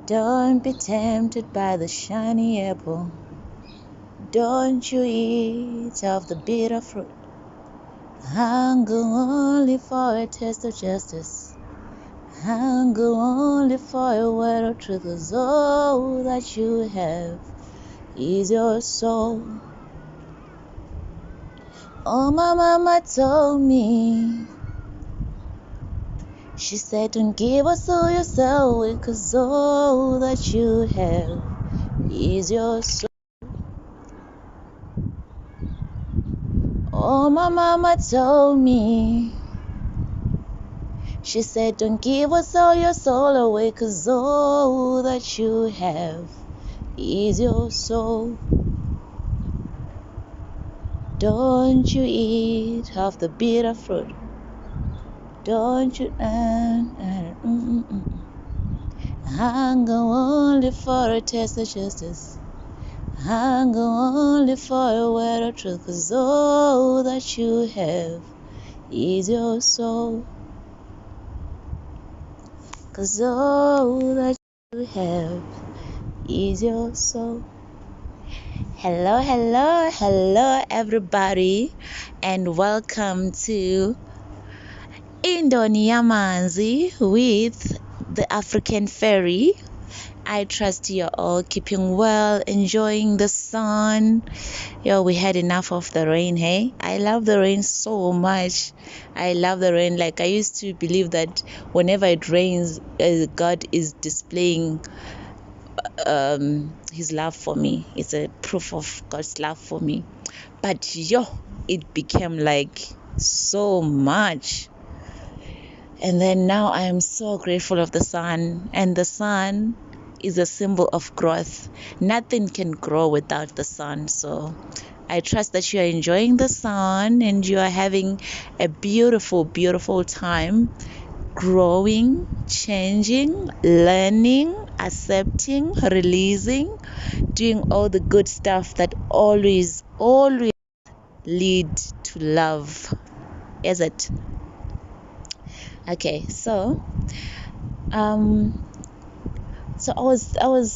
Don't be tempted by the shiny apple. Don't you eat of the bitter fruit. Hunger only for a taste of justice. Hunger only for a word of truth. 'Cause all that you have is your soul. Oh, my mama told me. She said, don't give us all yourself, 'cause all that you have is your soul. Oh, my mama told me. She said, don't give us all your soul away, 'cause all that you have is your soul. Don't you eat of the bitter fruit. Don't you hunger only for a taste of justice. Hunger only for a word of truth. 'Cause all that you have is your soul. 'Cause all that you have is your soul. Hello, hello, hello, everybody, and welcome to Indoniyamanzi with the African Fairy. I trust you're all keeping well, enjoying the sun. Yo, we had enough of the rain, hey? I love the rain so much. I love the rain. Like, I used to believe that whenever it rains, God is displaying his love for me. It's a proof of God's love for me. But it became like so much. And then now I am so grateful of the sun, and the sun is a symbol of growth. Nothing can grow without the sun. So I trust that you are enjoying the sun and you are having a beautiful, beautiful time growing, changing, learning, accepting, releasing, doing all the good stuff that always lead to love. Is it? Okay, so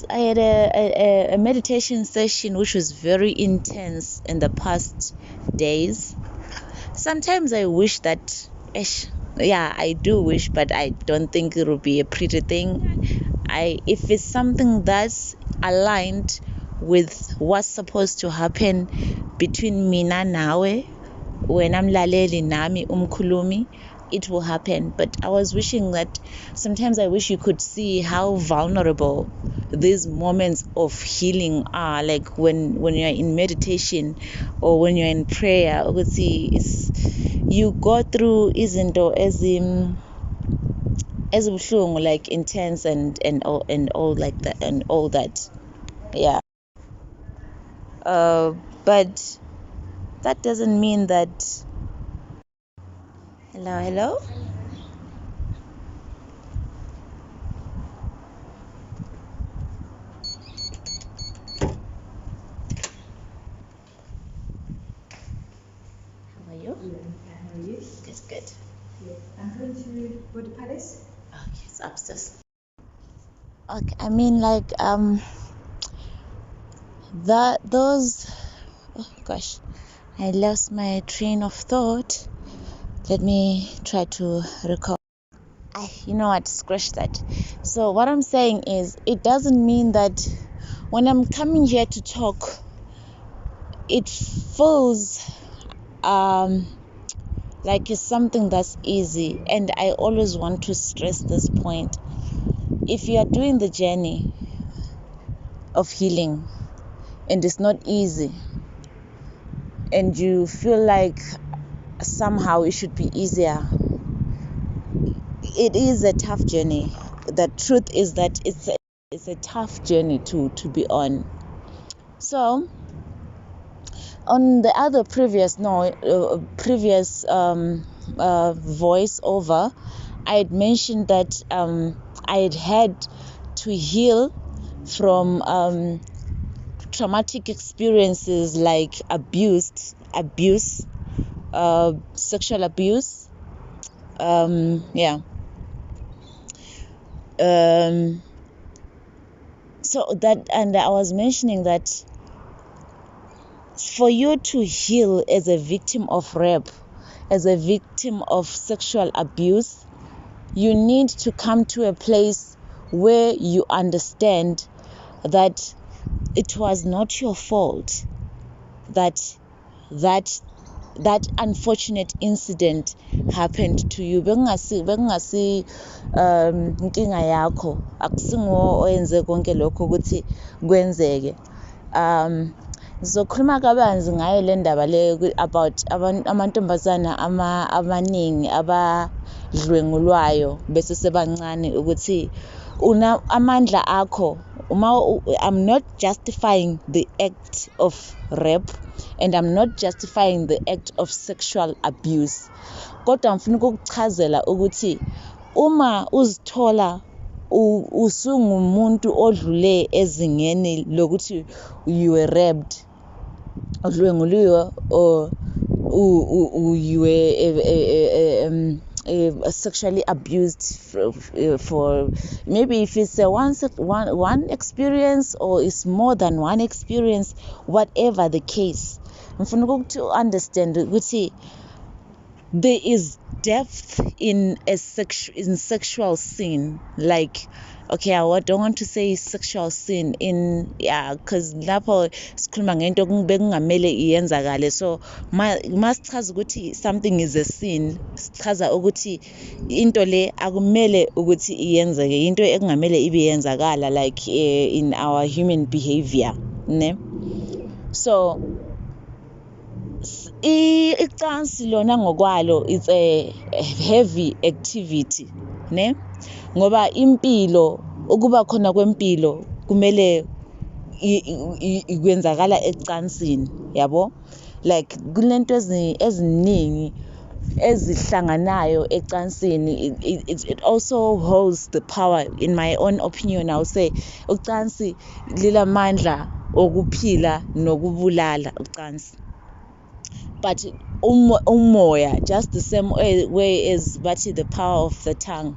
I had a meditation session which was very intense in the past days. Sometimes I wish that I do wish, but I don't think it will be a pretty thing. If it's something that's aligned with what's supposed to happen between mina nawe, when I'm laleli nami umkhulumi, it will happen. But I was wishing that sometimes I wish you could see how vulnerable these moments of healing are. Like when you're in meditation or when you're in prayer, you go through izinto ezibuhlungu, like intense and all like that and all that. Yeah. But that doesn't mean that. Hello. How are you? How are you? Good. Yes. I'm going to Buddha Palace. Okay, it's upstairs. Okay, I mean, like gosh, I lost my train of thought. Let me try to recall. You know what? Scratch that. So what I'm saying is, it doesn't mean that when I'm coming here to talk, it feels like it's something that's easy. And I always want to stress this point. If you are doing the journey of healing and it's not easy, and you feel like somehow it should be easier, it is a tough journey. The truth is that it's a tough journey to be on. So on the other previous voiceover, I had mentioned that I had to heal from traumatic experiences like abuse, sexual abuse, So that, and I was mentioning that for you to heal as a victim of rape, as a victim of sexual abuse, you need to come to a place where you understand that it was not your fault that unfortunate incident happened to you. Bekungasi inkinga yakho, akusingo oyenze konke lokho ukuthi kwenzeke. Ngizokhuluma kabanzi ngayo le ndaba le about amantombazana amaningi abadlwengulwayo bese sebancane ukuthi amandla akho. I'm not justifying the act of rape and I'm not justifying the act of sexual abuse. Kodwa ngifuna ukukuchazela ukuthi uma uzithola usungumuntu odlule ezingeni lokuthi you were raped, udlwenguliwe, or you were sexually abused for maybe if it's one experience or it's more than one experience, whatever the case, ngifuna to understand ukuthi there is depth in sexual sin. Like, okay, I don't want to say sexual sin because lapho sikhuluma ngento bekungamele iyenzakale. So masichaza ukuthi something is a sin, sichaza ukuthi into le akumele ukuthi iyenzeke, into ekungamele ibe yenzakala, like in our human behavior, ne? So icansi lona ngokwalo it's a heavy activity, ne? Ngoba impilo, ukuba khona kwempilo kumele ikwenzakala ecansini, yabo? Like kunento eziningi ezihlanganayo ecansini. It also holds the power, in my own opinion. I would say ucansi lilamandla okuphila nokubulala ucansi. But umoya, just the same way as the power of the tongue,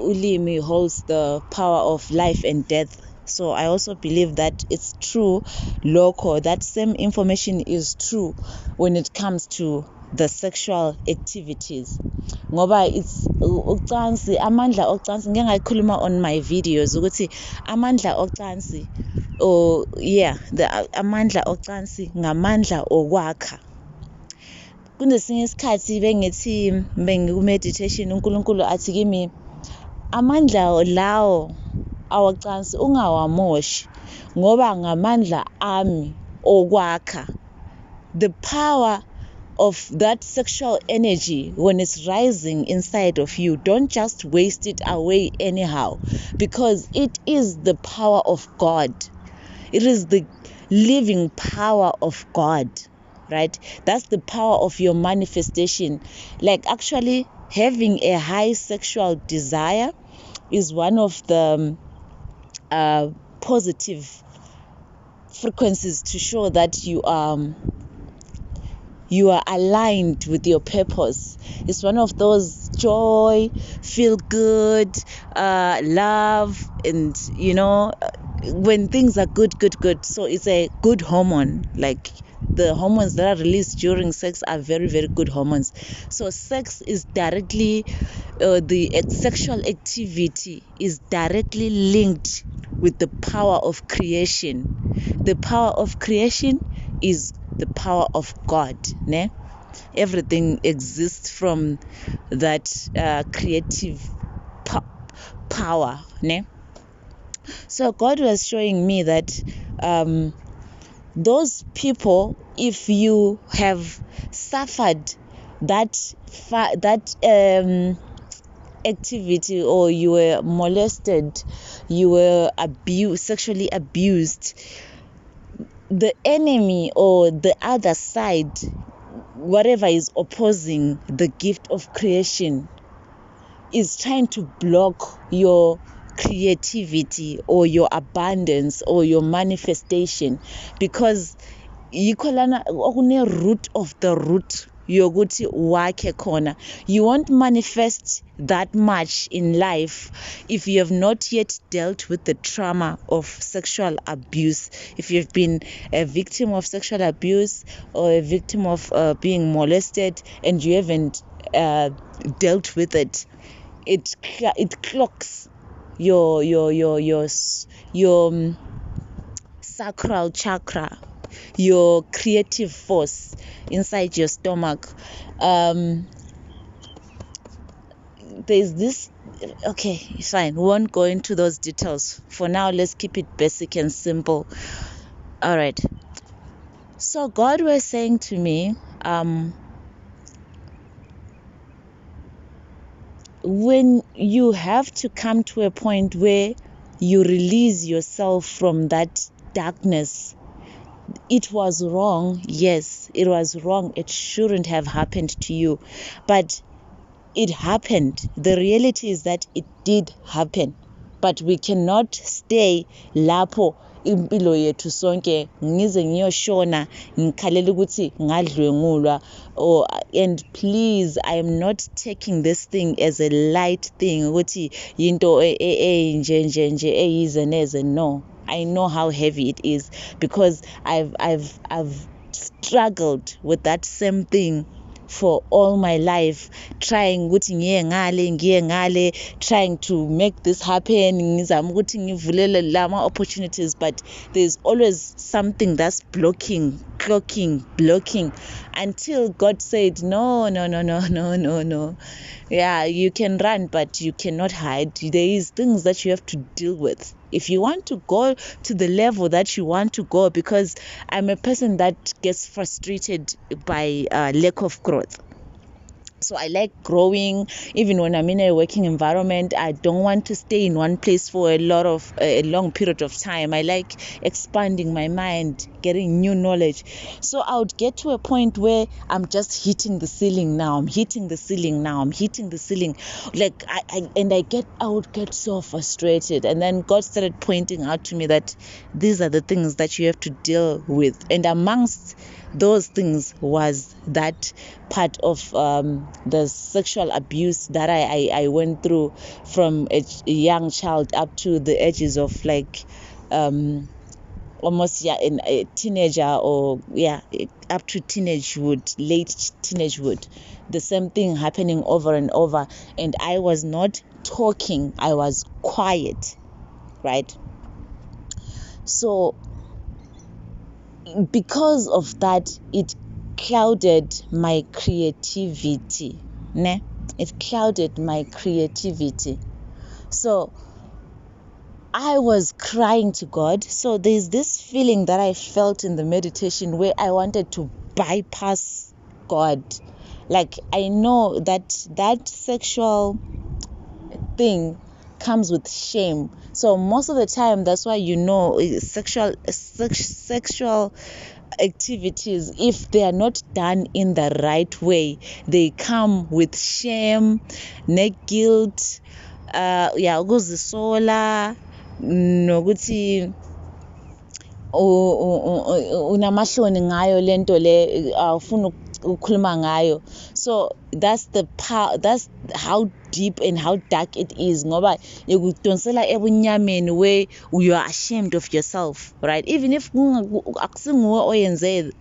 ulimi holds the power of life and death. So I also believe that it's true, loco, that same information is true when it comes to the sexual activities. Ngoba it's ucansi, amandla ocansi, ngeke ngayikhuluma on my videos ukuthi amandla ocansi, amandla ocansi ngamandla okwakha. Kunesinye isikhathi bengithi bengiku-meditation uNkulunkulu athi kimi, amandla lawo awocansi ungawamoshi ngoba ngamandla ami okwakha. The power of that sexual energy, when it's rising inside of you, don't just waste it away anyhow, because it is the power of God. It is the living power of God, right? That's the power of your manifestation. Like, actually having a high sexual desire is one of the positive frequencies to show that you are aligned with your purpose. It's one of those joy, feel good, love, and when things are good. So it's a good hormone. Like, the hormones that are released during sex are very, very good hormones. So sex is directly, the sexual activity is directly linked with the power of creation. The power of creation is the power of God, ne? Everything exists from that creative power, ne? So God was showing me that those people, if you have suffered that activity, or you were molested, you were sexually abused, the enemy or the other side, whatever is opposing the gift of creation, is trying to block your creativity or your abundance or your manifestation, because yikholana okune root of the root yokuthi wakhe khona. You won't manifest that much in life if you have not yet dealt with the trauma of sexual abuse. If you've been a victim of sexual abuse or a victim of being molested and you haven't dealt with it, it clocks your sacral chakra, your creative force inside your stomach. There's this, okay, fine, we won't go into those details for now. Let's keep it basic and simple. All right, so God was saying to me, when you have to come to a point where you release yourself from that darkness, it was wrong. Yes, it was wrong. It shouldn't have happened to you, but it happened. The reality is that it did happen, but we cannot stay lapho impilo yethu sonke ngize ngiyoshona ngikhalela ukuthi ngadlwengulwa. And please, I am not taking this thing as a light thing ukuthi yinto nje eyize neze. No, I know how heavy it is because I've struggled with that same thing for all my life, trying ukuthi ngiye ngale, trying to make this happen, ngizama ukuthi ngivulele lama opportunities, but there's always something that's blocking, until God said no. Yeah, you can run, but you cannot hide. There is things that you have to deal with if you want to go to the level that you want to go, because I'm a person that gets frustrated by lack of growth. So I like growing. Even when I'm in a working environment, I don't want to stay in one place for a long period of time. I like expanding my mind, getting new knowledge. So I would get to a point where I'm just hitting the ceiling now. I'm hitting the ceiling. Like I would get so frustrated. And then God started pointing out to me that these are the things that you have to deal with. And amongst those things was that part of the sexual abuse that I went through from a young child up to the ages of like almost in a teenager, or up to teenagehood, late teenagehood. The same thing happening over and over, and I was not talking, I was quiet, right? So because of that, it clouded my creativity. It clouded my creativity. So I was crying to God. So there's this feeling that I felt in the meditation where I wanted to bypass God. Like, I know that sexual thing comes with shame. So most of the time, that's why sexual activities, if they are not done in the right way, they come with shame, guilt, ukuzisola, nokuthi unamahloni ngayo lento le awufuna ukukhuluma ngayo. So that's how deep and how dark it is, ngoba ikudonsela ebunyameni where you are ashamed of yourself, right? Even if akusinguwe oyenze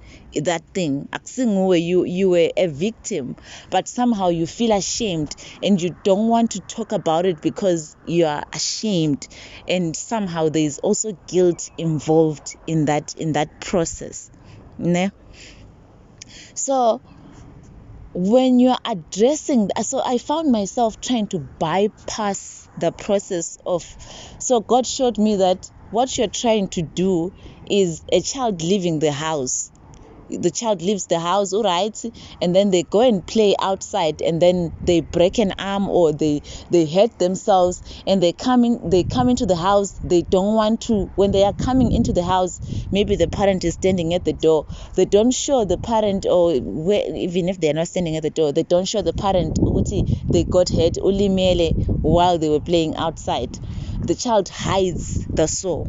that thing, akusinguwe, you were a victim, but somehow you feel ashamed and you don't want to talk about it because you are ashamed, and somehow there is also guilt involved in that process, ne? So when you're addressing, so I found myself trying to bypass the process so God showed me that what you're trying to do is a child leaving the house. The child leaves the house, all right, and then they go and play outside, and then they break an arm or they hurt themselves, and they come into the house. They don't want to. When they are coming into the house, maybe the parent is standing at the door. They don't show the parent, or even if they are not standing at the door, they don't show the parent they got hurt ulimele while they were playing outside. The child hides the sore.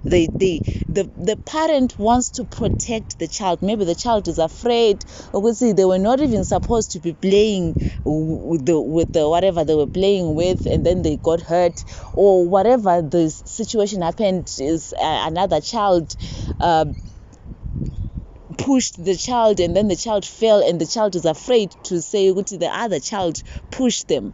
The parent wants to protect the child. Maybe the child is afraid. Obviously, they were not even supposed to be playing with the whatever they were playing with, and then they got hurt, or whatever the situation happened is another child pushed the child, and then the child fell, and the child is afraid to say the other child pushed them.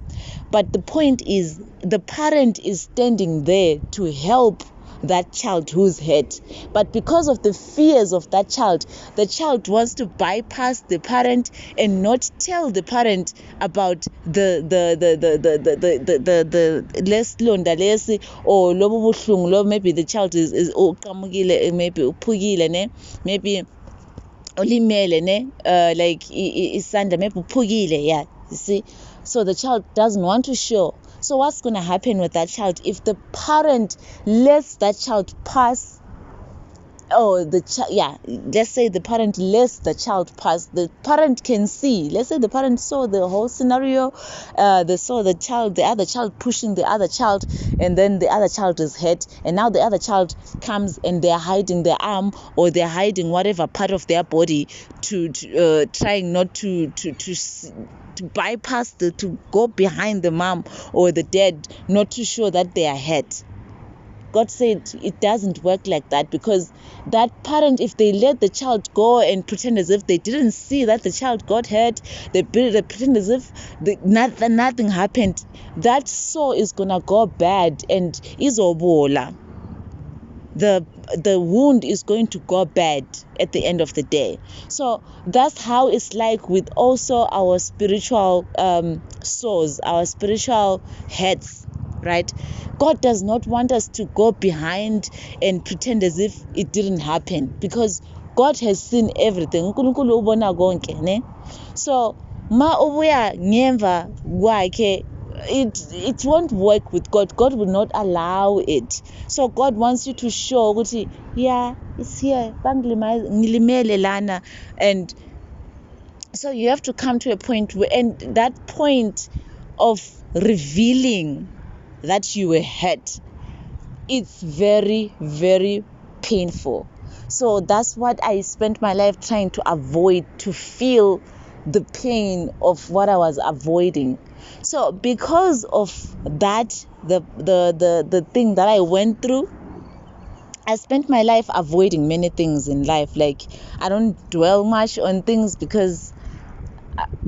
But the point is, the parent is standing there to help that child who's hurt, but because of the fears of that child, the child wants to bypass the parent and not tell the parent about the less londa lesi, or lobo buhlungu lo, maybe the child is maybe uphukile ne, maybe olimele ne, like isandla maybe uphukile, yeah, you see. So the child doesn't want to show. So what's going to happen with that child if the parent lets that child pass? Let's say the parent lets the child pass. The parent can see. Let's say the parent saw the whole scenario. They saw the other child pushing the other child, and then the other child is hurt, and now the other child comes and they are hiding their arm, or they are hiding whatever part of their body to trying not to bypass to go behind the mom or the dad, not to show that they are hurt. God said it doesn't work like that, because that parent, if they let the child go and pretend as if they didn't see that the child got hurt, they pretend as if nothing happened, that soul is gonna go bad and izobola. The wound is going to go bad at the end of the day. So that's how it's like with also our spiritual souls, our spiritual heads, right? God does not want us to go behind and pretend as if it didn't happen, because God has seen everything. uNkulunkulu ubona konke, ne? So ma ubuya ngemva kwakhe, it won't work with God. God will not allow it. So God wants you to show ukuthi, yeah, it's here, ngilimele lana. And so you have to come to a point where, and that point of revealing that you were hurt, it's very, very painful. So that's what I spent my life trying to avoid, to feel the pain of what I was avoiding. So because of that, the thing that I went through, I spent my life avoiding many things in life. Like, I don't dwell much on things because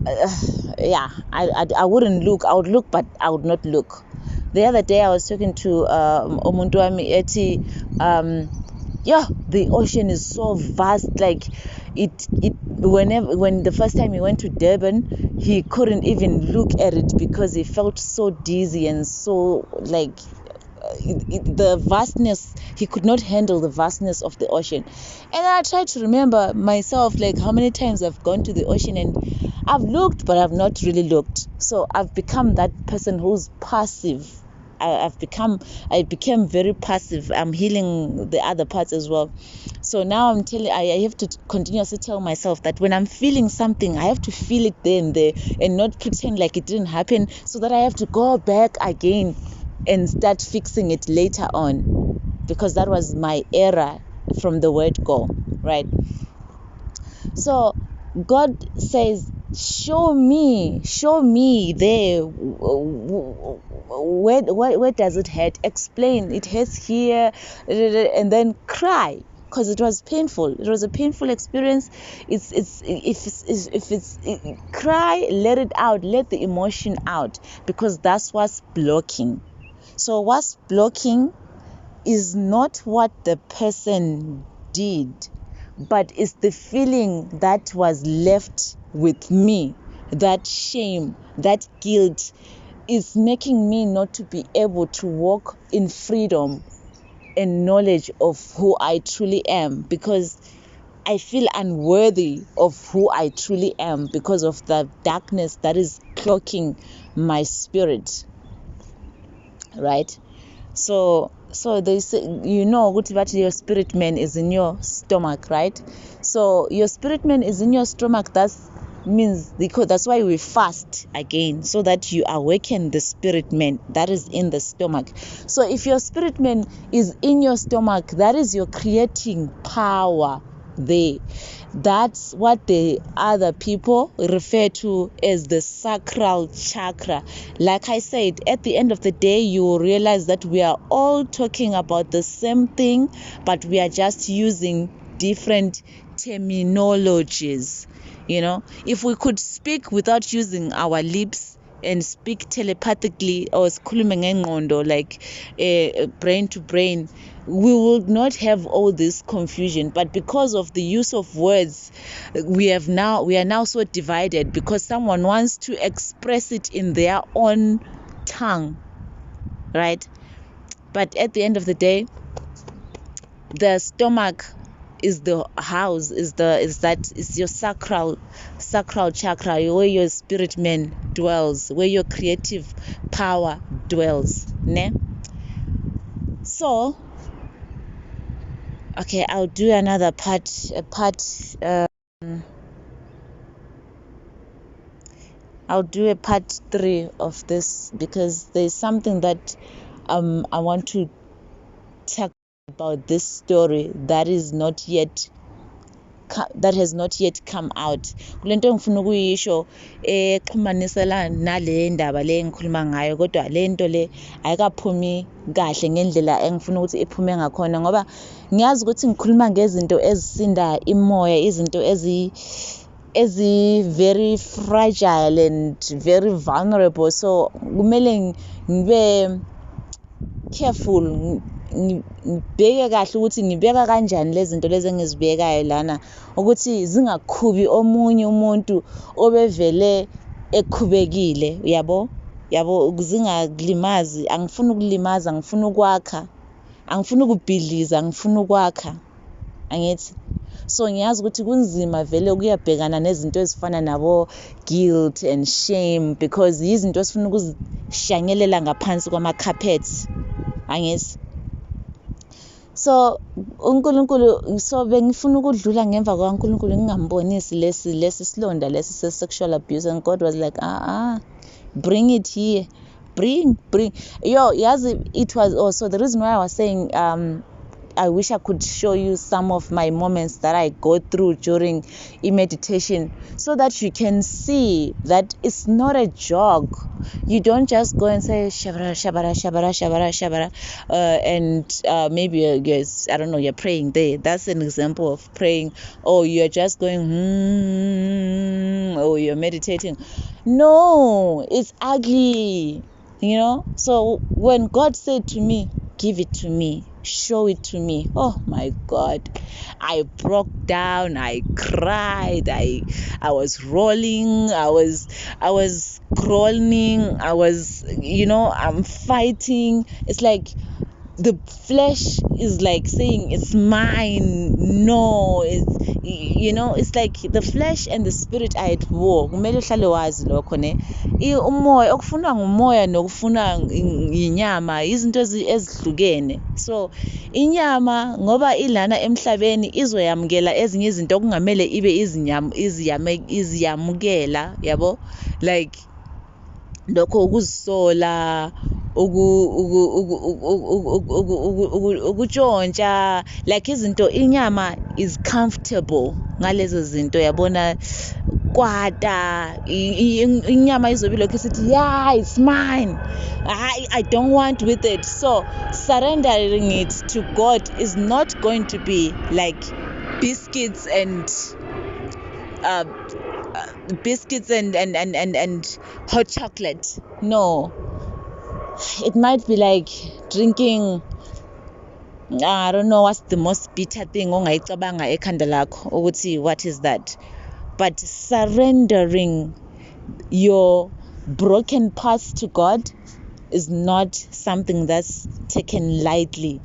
I wouldn't look. I would look, but I would not look. The other day I was talking to umuntu wami ethi the ocean is so vast, like when the first time he went to Durban, he couldn't even look at it because he felt so dizzy and so like the vastness, he could not handle the vastness of the ocean. And I tried to remember myself, like how many times I've gone to the ocean and I've looked, but I've not really looked. So I've become that person who's passive. I became very passive. I'm healing the other parts as well. So now I have to continuously tell myself that when I'm feeling something, I have to feel it there and there, and not pretend like it didn't happen, so that I have to go back again and start fixing it later on, because that was my error from the word go, right? So God says, show me there, where does it hurt? Explain, it hurts here, and then cry, because it was painful. It was a painful experience. Cry, let it out, let the emotion out, because that's what's blocking. So what's blocking is not what the person did, but it's the feeling that was left with me. That shame, that guilt is making me not to be able to walk in freedom and knowledge of who I truly am, because I feel unworthy of who I truly am because of the darkness that is cloaking my spirit, right? So they say, your spirit man is in your stomach, right? So your spirit man is in your stomach. That's means because that's why we fast again, so that you awaken the spirit man that is in the stomach. So if your spirit man is in your stomach, that is your creating power there. That's what the other people refer to as the sacral chakra. Like I said, at the end of the day, you will realize that we are all talking about the same thing, but we are just using different terminologies. If we could speak without using our lips and speak telepathically or sikhulume ngengqondo, like brain to brain, we would not have all this confusion. But because of the use of words, we are now so divided, because someone wants to express it in their own tongue, right? But at the end of the day, the stomach is the house, is your sacral chakra, where your spirit man dwells, where your creative power dwells, ne? So okay, I'll do another part. I'll do a part 3 of this, because there's something that I want to talk about this story that has not yet come out. Kule nto ngifuna ukuyisho exhumanisela nale ndaba le engikhuluma ngayo, kodwa le nto le ayikaphumi kahle ngendlela engifuna ukuthi iphume ngakhona, ngoba ngiyazi ukuthi ngikhuluma ngezinto ezisinda imoya, izinto very fragile and very vulnerable. So kumele ngibe careful, ngibheke kahle ukuthi ngibeka kanjani lezi zinto lezi engizibekayo lana, ukuthi zingakhubi omunye umuntu obevele ekhubekile, yabo zingakulimazi. Angifuni ukulimaza, ngifuna ukwakha, angifuni ukubhidliza, ngifuna ukwakha, angithi. So ngiyazi ukuthi kunzima vele ukuyabhekana nezinto ezifana nabo guilt and shame, because yizinto esifuna ukuzishanyelela ngaphansi kwama-carpets, angithi. So uNkulunkulu, so bengifuna ukudlula ngemva kwaNkulunkulu ngingambonisi lesi silonda lesi se-sexual abuse, and God was like, bring it here, bring. Yazi, it was also the reason why I was saying I wish I could show you some of my moments that I go through during meditation, so that you can see that it's not a joke. You don't just go and say shabara shabara shabara shabara shabara, and maybe I don't know, you're praying there. That's an example of praying. Or you're just going or you're meditating. No, it's ugly, So when God said to me, give it to me, show it to me, oh my God, I broke down, I cried, I was rolling, I was crawling, I'm fighting. It's like the flesh is like saying it's mine. No, it's like the flesh and the spirit are at war. Kumele uhlale wazi lokho, ne? Umoya, okufunwa ngumoya nokufunwa inyama izinto ezihlukene. So inyama ngoba ilana emhlabeni izoyamukela ezinye izinto okungamele ibe iziyamukela, yabo, like lokho ukuzisola, ukutshontsha, like izinto, inyama is comfortable ngalezo zinto, yabona. Kwata inyama izobe lokho isithi, yeah, it's mine, I don't want with it. So surrendering it to God is not going to be like biscuits and hot chocolate. No, it might be like drinking, I don't know what's the most bitter thing ongayicabanga ekhanda lakho ukuthi what is that. But surrendering your broken parts to God is not something that's taken lightly.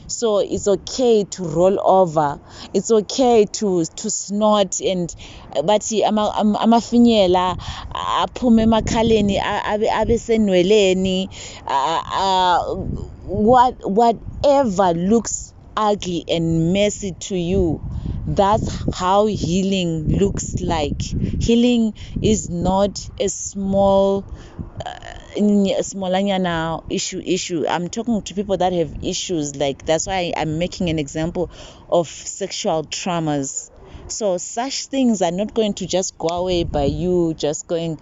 So it's okay to roll over, it's okay to snort, and bathi amafinyela aphume emakhaleni abe senweleni, whatever looks ugly and messy to you, that's how healing looks like. Healing is not a smallanyana issue. I'm talking to people that have issues, like that's why I'm making an example of sexual traumas. So such things are not going to just go away by you just going,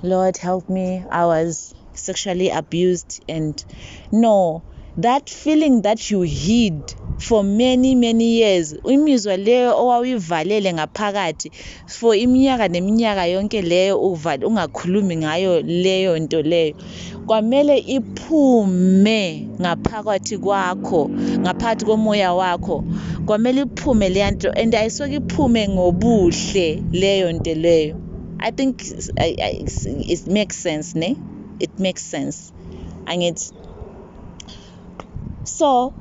Lord help me, I was sexually abused. And no, that feeling that you hid for many years, imizwa leyo owayivalele ngaphakathi for iminyaka neminyaka yonke leyo ungakhulumi ngayo leyo nto leyo, kwamele iphume ngaphakathi kwakho, ngaphakathi komoya wakho, kwamele iphume leyo nto, and ayisuke iphume ngobuhle leyo nto leyo. I think it makes sense, ne? It makes sense. And it's so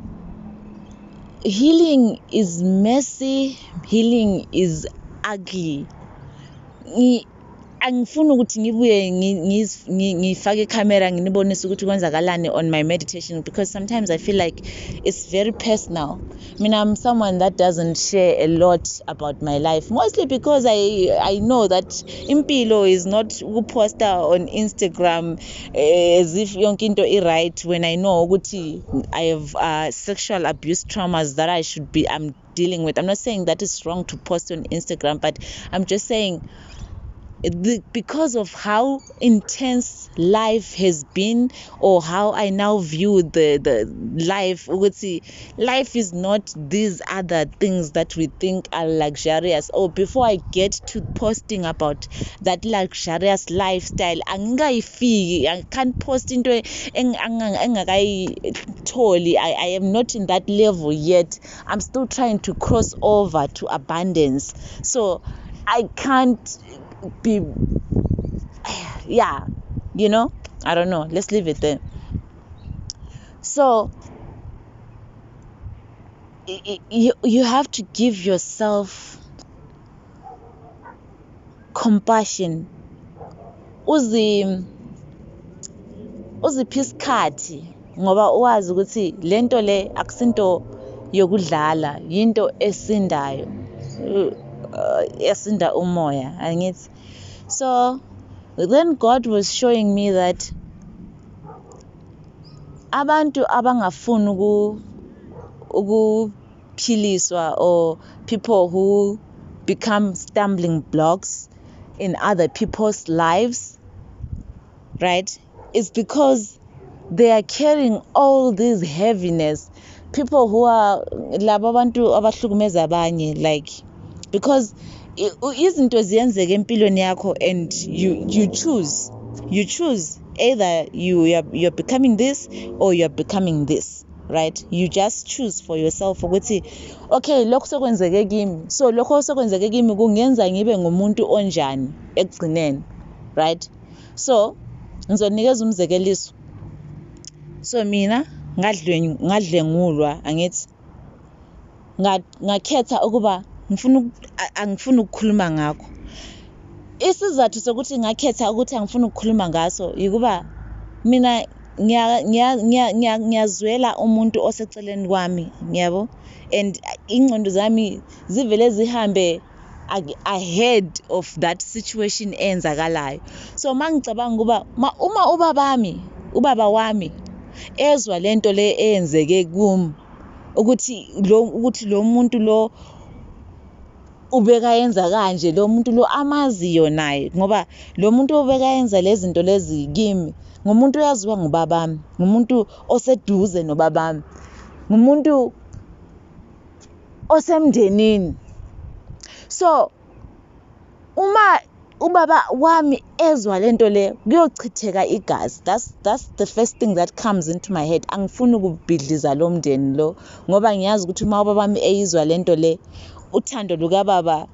healing is messy, healing is ugly. Angifuni ukuthi ngibuye ngifake icamera nginibonise ukuthi kwenzakalani on my meditation, because sometimes I feel like it's very personal. I mean, I'm someone that doesn't share a lot about my life, mostly because I know that impilo is not ukuposta on Instagram as if yonke into right, when I know ukuthi I have sexual abuse traumas that I'm dealing with. I'm not saying that it's wrong to post on Instagram, but I'm just saying because of how intense life has been, or how I now view the life, life is not these other things that we think are luxurious. Or before I get to posting about that luxurious lifestyle, I can't post into I am not in that level yet. I'm still trying to cross over to abundance, so I can't be, I don't know, let's leave it there. So you have to give yourself compassion, uziphi isikhathi, ngoba uwazi ukuthi lento le akusinto yokudlala, yinto esindayo, esinda umoya, angithi. So then God was showing me that abantu abangafuni ukuphiliswa, or people who become stumbling blocks in other people's lives, right, it's because they are carrying all this heaviness. People who are laba abantu abahlukumeza abanye, like, because izinto ziyenzeka empilweni yakho and you choose either you're becoming this or you're becoming this, right? You just choose for yourself ukuthi okay, lokho sokwenzeke kimi, so lokho sokwenzeke kimi kungenza ngibe ngumuntu onjani ekugcineni, right? So ngizonikeza umzekeliso. So mina ngadlengulwa, angithi ngakhetha ukuba angifuni ukukhuluma ngakho. Isizathu sokuthi ngakhetha ukuthi angifuni ukukhuluma ngaso yikuba mina ngiyazwela umuntu oseceleni kwami, ngiyabo, and ingqondo zami zivele zihambe ahead of that situation eyenzakalayo. So mangicabanga ukuba uma ubaba wami ezwa lento le eyenzeke kimi, ukuthi lo muntu lo ubeka yenza kanje, lo muntu lo amaziyo naye, ngoba lo muntu obeka yenza lezi zinto lezi kimi ngumuntu oyaziwa ngubabami, ngumuntu oseduze nobabami, ngumuntu osemndenini. So uma ubaba wami ezwa lento le kuyochitheka igazi. That's the first thing that comes into my head. Angifuni ukubhidliza lo mndeni lo, ngoba ngiyazi ukuthi uma ubaba wami eyizwa lento le, uthando lukababa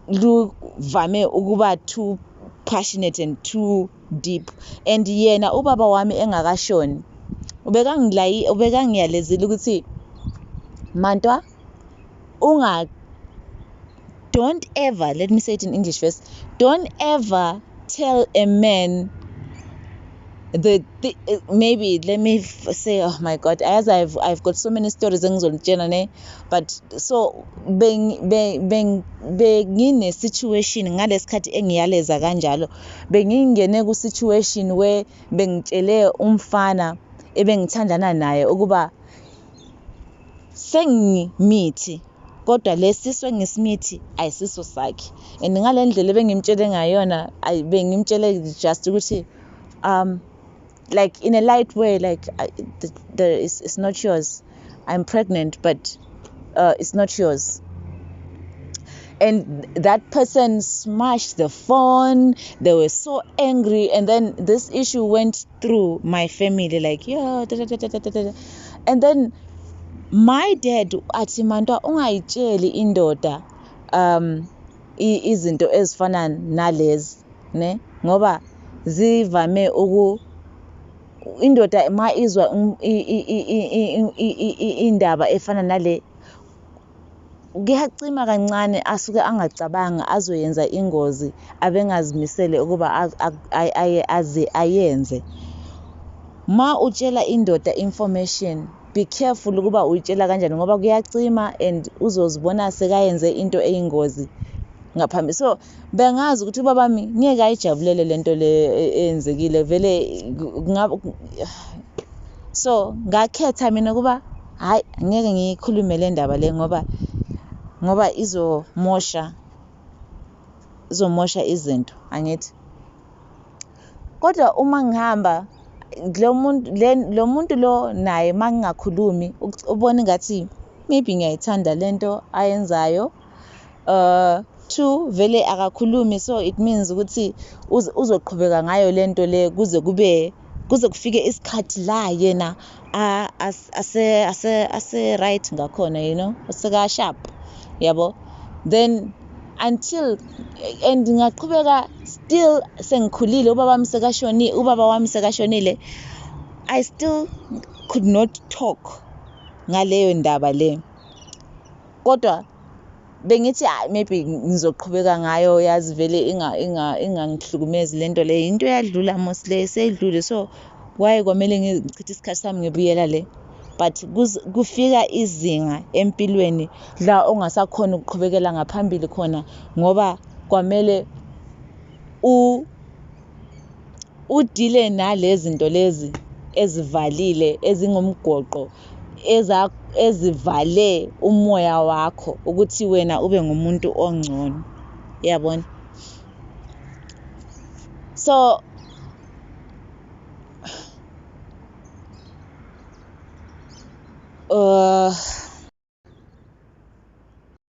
luvame ukuba too passionate and too deep. And yena ubaba wami engakashoni ubekangiyalezile ukuthi Mantwa, don't ever, let me say it in English first, don't ever tell a man maybe let me say, oh my God, as I've got so many stories engizolitshela ne, but so bengine situation ngalesikhathi engiyaleza kanjalo, bengingene ku situation where bengitshele umfana ebengithandana naye ukuba sengimithi kodwa lesiso engisimithi ayisiso sakhe, and ngale ndlela bengimtshele ngayona bengimtshele just ukuthi like in a light way, like it's not yours, I'm pregnant, but it's not yours. And that person smashed the phone. They were so angry, and then this issue went through my family, like yeah, and then my dad athi mantwa ungayitsheli indoda izinto ezifana nalezi ne, ngoba zivame indoda ma izwa indaba efana nale kuyacima kancane, asuke angacabanga azoyenza ingozi abengazimisele ukuba ayenze. Ma utshela indoda information, be careful ukuba uyitshela kanjani ngoba kuyacima and uzozibona sekayenze into eyingozi ngaphambi. So bengazi ukuthi ubaba wami ngeke ayijabulele lento le eyenzekile vele, so ngakhetha mina kuba hayi ngeke ngiyikhulume le ndaba le ngoba izomosha izinto, angithi. Kodwa uma ngihamba lo muntu lo naye mangingakhulumi ubona ngathi maybe ngiyayithanda lento ayenzayo, 2 vele akakhulumi, so it means ukuthi uzoqhubeka ngayo lento le kuze kufike isikhathi la yena ase right ngakhona, you know, seka sharp, yabo. Then until and ngaqhubeka still sengikhulile, ubaba wami sekashonile, I still could not talk ngaleyo ndaba le, kodwa bengithi maybe ngizoqhubeka ngayo, yazi vele ingangihlukumezi lento le, into yadlula mos le seyidlule, so why kwamele ngichithe isikhathi sami ngibuyela le. But kufika izinga empilweni la ongasakhona ukuqhubekela ngaphambili khona, ngoba kwamele udile nalezi zinto lezi ezivalile ezingumgoqo ezivale umoya wakho ukuthi wena ube ngumuntu ongcono, yabona. So